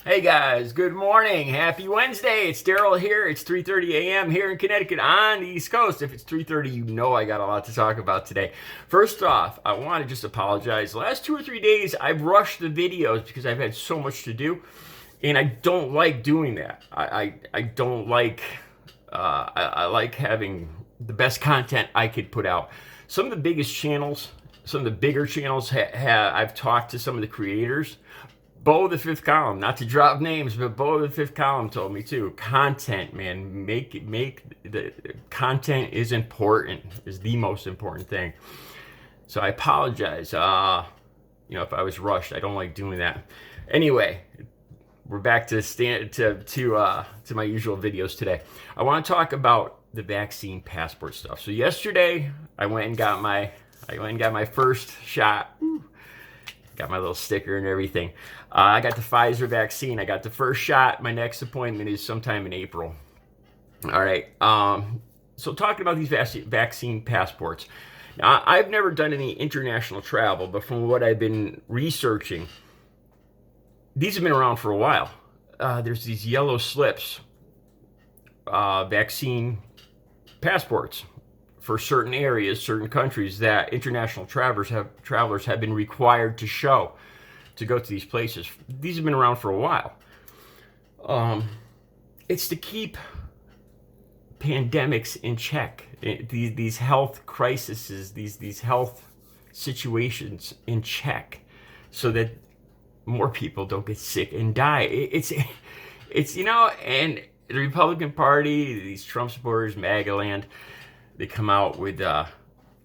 Hey guys, good morning. Happy Wednesday. It's Daryl here. It's 3:30 a.m. here in Connecticut on the East Coast. If it's 3:30, you know I got a lot to talk about today. First off, I want to just apologize. The last 2 or 3 days, I've rushed the videos because I've had so much to do, and I don't like doing that. I don't like. I like having the best content I could put out. Some of the biggest channels, some of the bigger channels, I've talked to some of the creators. Bo the Fifth Column, not to drop names, but Bo the Fifth Column told me too. Content, man, make the content is important, is the most important thing. So I apologize. If I was rushed, I don't like doing that. Anyway, we're back to my usual videos today. I want to talk about the vaccine passport stuff. So yesterday, I went and got my first shot. Got my little sticker and everything. I got the Pfizer vaccine. I got the first shot. My next appointment is sometime in April. All right. So talking about these vaccine passports. Now, I've never done any international travel, but from what I've been researching, these have been around for a while. There's these yellow slips, vaccine passports for certain areas, certain countries that international travelers have been required to show to go to these places. These have been around for a while. It's to keep pandemics in check, these health crises, these health situations in check, so that more people don't get sick and die. It's and the Republican Party, these Trump supporters, MAGA land, they come out with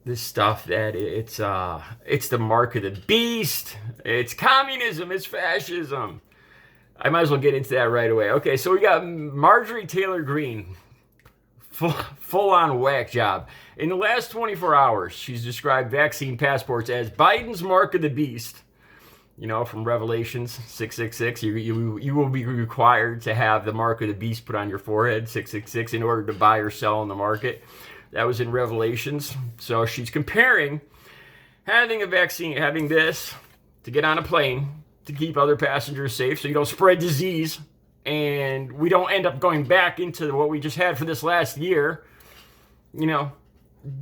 this stuff that it's the mark of the beast. It's communism. It's fascism. I might as well get into that right away. Okay, so we got Marjorie Taylor Greene, full on whack job. In the last 24 hours, she's described vaccine passports as Biden's mark of the beast. You know, from Revelations 666, you will be required to have the mark of the beast put on your forehead, 666, in order to buy or sell in the market. That was in Revelations. So she's comparing having a vaccine, having this to get on a plane to keep other passengers safe so you don't spread disease and we don't end up going back into what we just had for this last year. You know,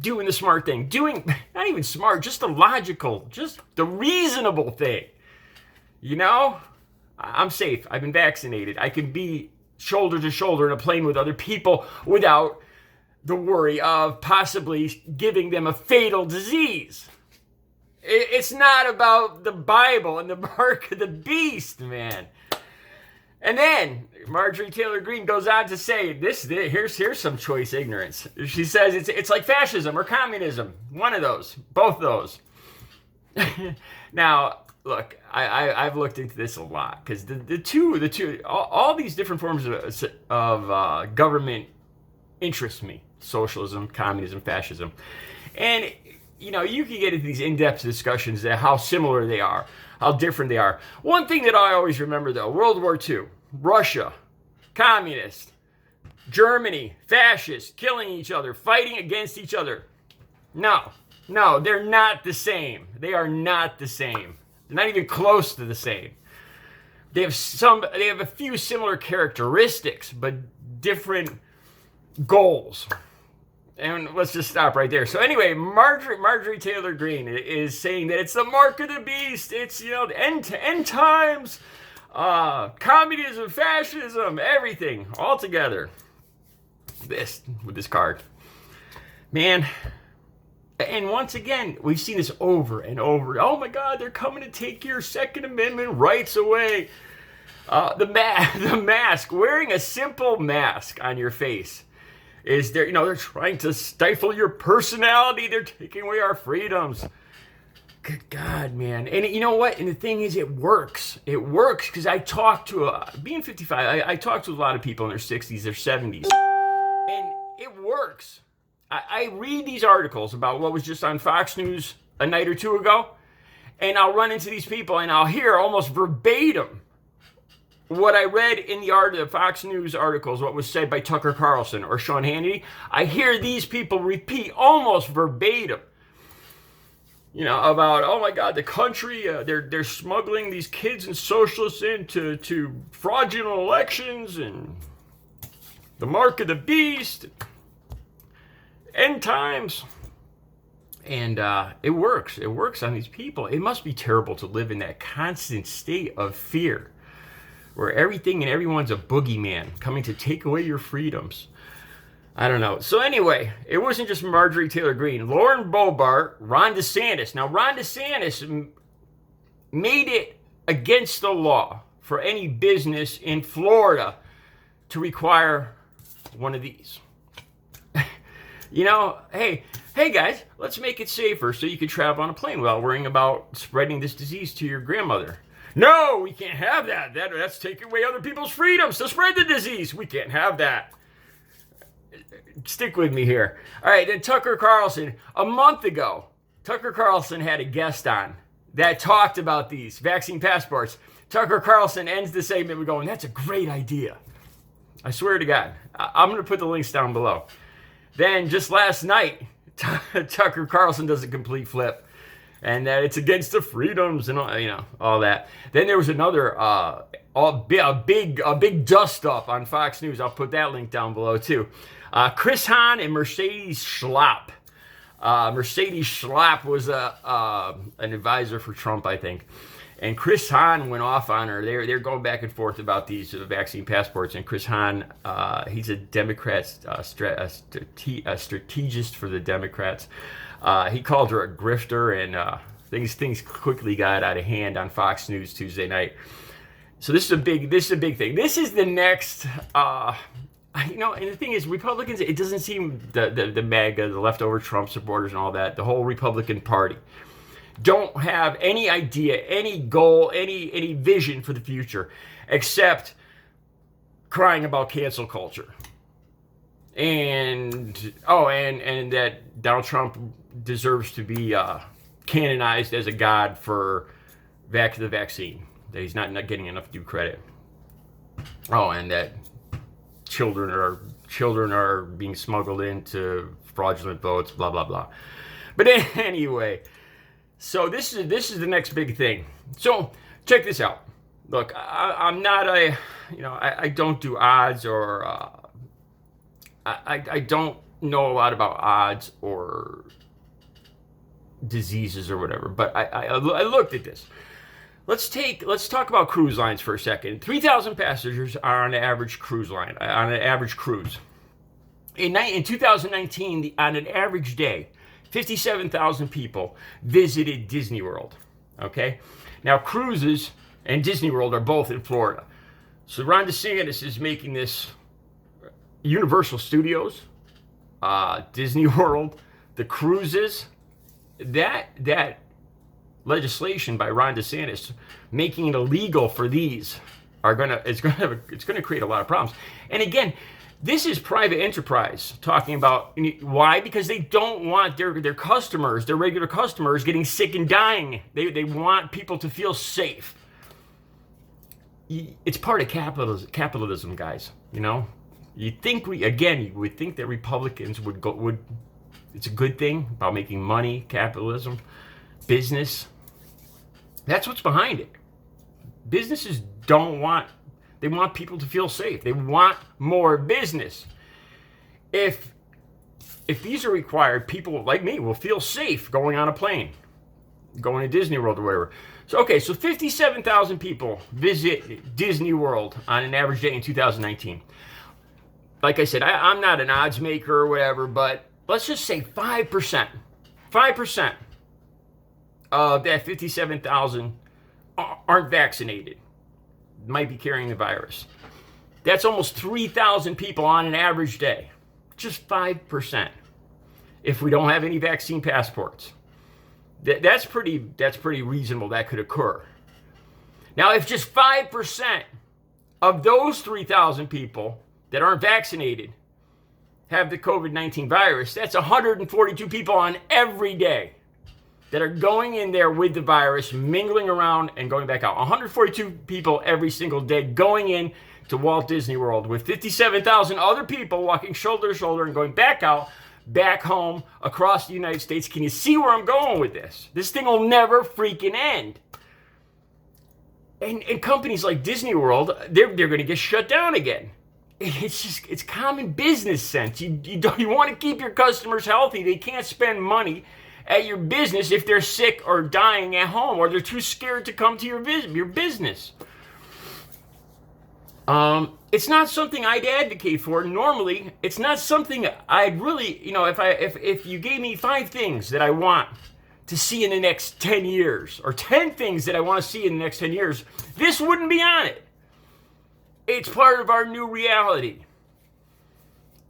doing the smart thing. Doing, not even smart, just the logical, just the reasonable thing. You know, I'm safe. I've been vaccinated. I can be shoulder to shoulder in a plane with other people without the worry of possibly giving them a fatal disease. It's not about the Bible and the mark of the beast, man. And then Marjorie Taylor Greene goes on to say, here's some choice ignorance. She says it's like fascism or communism. One of those, both those. Now, look, I've looked into this a lot because all these different forms of government interest me. Socialism, communism, fascism. And, you know, you can get into these in-depth discussions of how similar they are, how different they are. One thing that I always remember, though, World War II, Russia, communist, Germany, fascist, killing each other, fighting against each other. No, they're not the same. They are not the same. They're not even close to the same. They have a few similar characteristics, but different goals. And let's just stop right there. So anyway, Marjorie Taylor Greene is saying that it's the mark of the beast. It's, the end times, communism, fascism, everything all together. With this card, man. And once again, we've seen this over and over. Oh my God, they're coming to take your Second Amendment rights away. The mask, wearing a simple mask on your face. They're trying to stifle your personality. They're taking away our freedoms. Good God, man. And you know what? And the thing is, it works. It works because I talk to, being 55, I talk to a lot of people in their 60s, their 70s. And it works. I read these articles about what was just on Fox News a night or two ago, and I'll run into these people and I'll hear almost verbatim what I read in the Fox News articles, what was said by Tucker Carlson or Sean Hannity. I hear these people repeat almost verbatim about, oh my God, the country, they're smuggling these kids and socialists into fraudulent elections and the mark of the beast, end times. And it works. It works on these people. It must be terrible to live in that constant state of fear where everything and everyone's a boogeyman coming to take away your freedoms. I don't know. So anyway, it wasn't just Marjorie Taylor Greene. Lauren Boebert, Ron DeSantis. Now, Ron DeSantis made it against the law for any business in Florida to require one of these. Hey guys, let's make it safer so you can travel on a plane without worrying about spreading this disease to your grandmother. No, we can't have that. That's taking away other people's freedoms to spread the disease. We can't have that. Stick with me here. All right, then Tucker Carlson. A month ago, Tucker Carlson had a guest on that talked about these vaccine passports. Tucker Carlson ends the segment with going, that's a great idea. I swear to God. I'm going to put the links down below. Then just last night, Tucker Carlson does a complete flip. And that it's against the freedoms and all that. Then there was another a big dust up on Fox News. I'll put that link down below too. Chris Hahn and Mercedes Schlapp. Mercedes Schlapp was an advisor for Trump, I think. And Chris Hahn went off on her. They're going back and forth about these vaccine passports. And Chris Hahn, he's a Democrat, strategist for the Democrats. He called her a grifter, and things quickly got out of hand on Fox News Tuesday night. So this is a big thing. This is the next. And the thing is, Republicans. It doesn't seem the MAGA, the leftover Trump supporters, and all that. The whole Republican Party don't have any idea, any goal, any vision for the future, except crying about cancel culture. And that Donald Trump deserves to be canonized as a god for the vaccine. That he's not getting enough due credit. Oh, and that children are being smuggled into fraudulent votes. Blah blah blah. But anyway, so this is the next big thing. So check this out. Look, I'm not I don't do odds or. I don't know a lot about odds or diseases or whatever, but I looked at this. Let's talk about cruise lines for a second. 3,000 passengers are on an average cruise line, on an average cruise. In 2019, on an average day, 57,000 people visited Disney World. Okay? Now, cruises and Disney World are both in Florida. So Ron DeSantis is making this Universal Studios, Disney World, the cruises, that legislation by Ron DeSantis making it illegal for these it's gonna create a lot of problems. And again, this is private enterprise talking about why? Because they don't want their customers, their regular customers, getting sick and dying. They want people to feel safe. It's part of capitalism, guys. You would think that Republicans would it's a good thing about making money, capitalism, business. That's what's behind it. Businesses they want people to feel safe. They want more business. If these are required, people like me will feel safe going on a plane, going to Disney World or whatever. So 57,000 people visit Disney World on an average day in 2019. Like I said, I'm not an odds maker or whatever, but let's just say 5%. 5% of that 57,000 aren't vaccinated, might be carrying the virus. That's almost 3,000 people on an average day. Just 5%. If we don't have any vaccine passports. That's pretty reasonable that could occur. Now, if just 5% of those 3,000 people that aren't vaccinated have the COVID-19 virus, that's 142 people on every day that are going in there with the virus, mingling around and going back out. 142 people every single day going in to Walt Disney World with 57,000 other people walking shoulder to shoulder and going back out back home across the United States. Can you see where I'm going with this? This thing will never freaking end. And companies like Disney World, they're going to get shut down again. It's common business sense. You want to keep your customers healthy. They can't spend money at your business if they're sick or dying at home, or they're too scared to come to your business. It's not something I'd advocate for. Normally, it's not something I'd really, if you gave me 5 things that I want to see in the next 10 years, or 10 things that I want to see in the next 10 years, this wouldn't be on it. It's part of our new reality.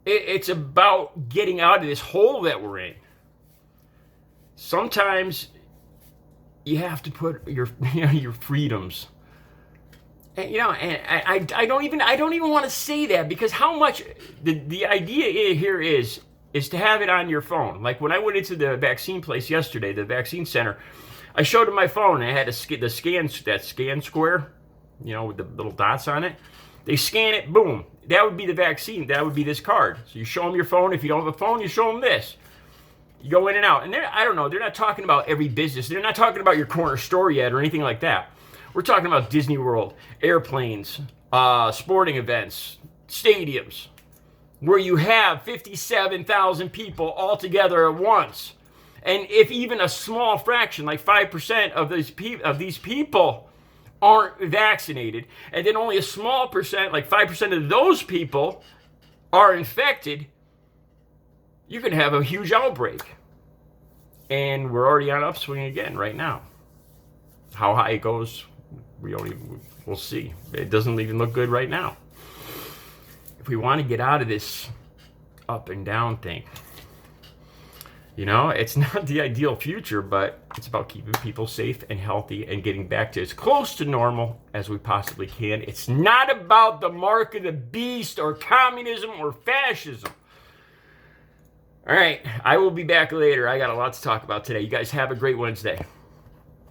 It's about getting out of this hole that we're in. Sometimes you have to put your freedoms. And, I don't even want to say that, because how much the idea here is to have it on your phone. Like when I went into the vaccine place yesterday, the vaccine center, I showed them my phone and I had the scan square, with the little dots on it. They scan it, boom. That would be the vaccine. That would be this card. So you show them your phone. If you don't have a phone, you show them this. You go in and out. And I don't know, they're not talking about every business. They're not talking about your corner store yet or anything like that. We're talking about Disney World, airplanes, sporting events, stadiums, where you have 57,000 people all together at once. And if even a small fraction, like 5% of these people aren't vaccinated, and then only a small percent, like 5% of those people are infected, you can have a huge outbreak. And we're already on upswing again right now. How high it goes, we'll see. It doesn't even look good right now. If we want to get out of this up and down thing, it's not the ideal future, but it's about keeping people safe and healthy and getting back to as close to normal as we possibly can. It's not about the mark of the beast or communism or fascism. All right, I will be back later. I got a lot to talk about today. You guys have a great Wednesday.